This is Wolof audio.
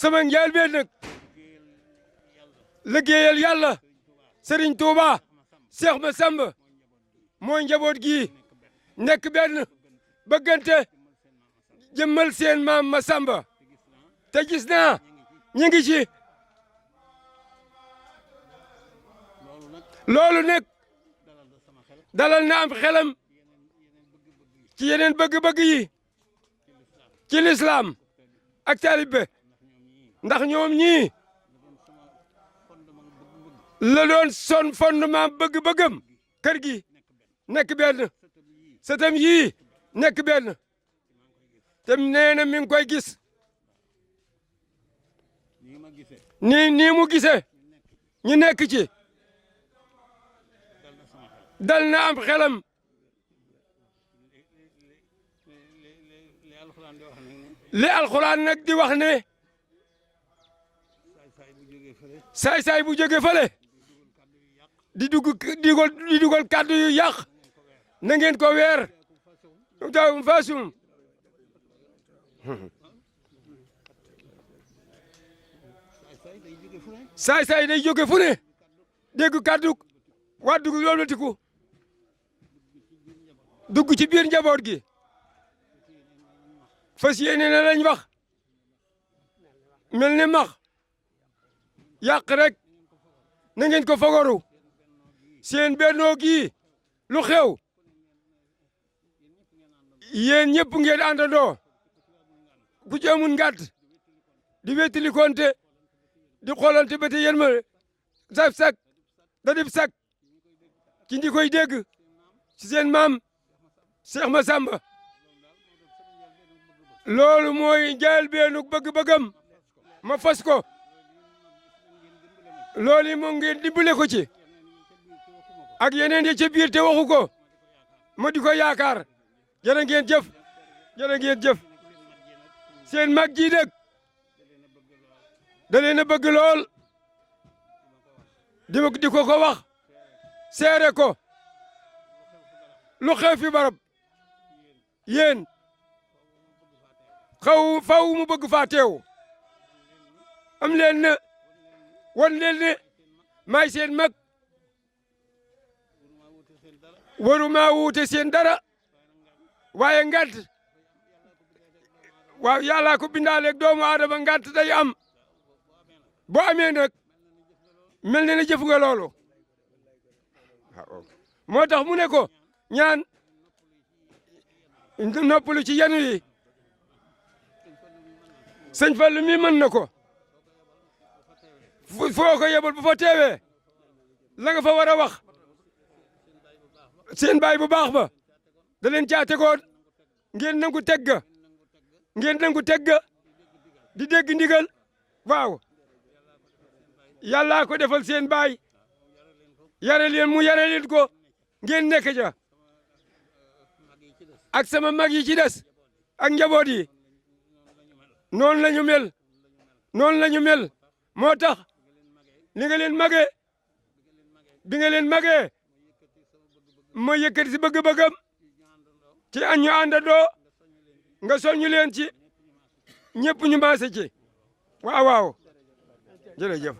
sama njëlbeen nag liggéeyal yàlla Serigne Touba Cheikh Massamba mooy njaboot gi nekk benn bëggante jëmmal seen maam Massamba te gis naa ñu ngi ci loolu nag dalal na am xelam ci yeneen bëgg-bëgg yi ci lislaam ak taalibe ndax ñoom ñii la doon son fondement bëgg-bëggam kër gi nekk benn sëtam yii nekk benn te nee na mi ngi koy gis nii mu gisee ñu nekk ci dal na am xelam li alxuraan nag di wax ne saay-saay bu jóge fële di dugal kàddu yu yàq na ngeen ko weer taw fasum saay-saay day jóge fu ne dégg kàddu waa dugg loolu tiku dugg ci biir njaboot gi fas yéene na lañ wax mel ne max yàq rek na ngeen ko fagaru seen bennoo gi lu xew yéen ñëpp ngeen àndandoo ku ci amul ngàtt di wétali konte di xoolante ba te yéen ma saf sak da dib sak ci ndi koy dégg ci seen maam Cheikh Massamba loolu mooy njaal beenu bëgg-bëggam ma fas ko loolu yi moom ngeen dimbale ko ci ak yeneen yi ca biir te waxu ko ma di ko yaakaar jërë ngeen jëf jërë ngeen jëf seen mag ji dëgg da leen a bëgg lool di ko wax seere ko lu xew fi barab yéen faw mu bëgg faa teew am leen ne wan leen ne maay seen mag waruma wuute seen dara waaye ngant waaw yàlla ko bindaaleeg doomu aadama ngant day am boo amee nag mel ne jëf nga loolu moo tax mu ne ko ñaan noppalu ci yenu yi sëñ Fallu mi mën na ko foo ko yebal bu fa teewee la nga fa war a wax seen baay bu baax ba da leen caa tegoon ngeen nangu tegga di dégg ndigal waaw yàllaa ko defal seen baay yare leen mu yare leen ko ngeen nekk ja ak sama mag yi ci des ak njaboot yi noonu la ñu mel moo tax li nga leen magee bi nga leen magee ma yëkkati si bëgg-bëggam ci ñu àndandoo nga soññu leen ci ñëpp ñu maase ci waaw jërëjëf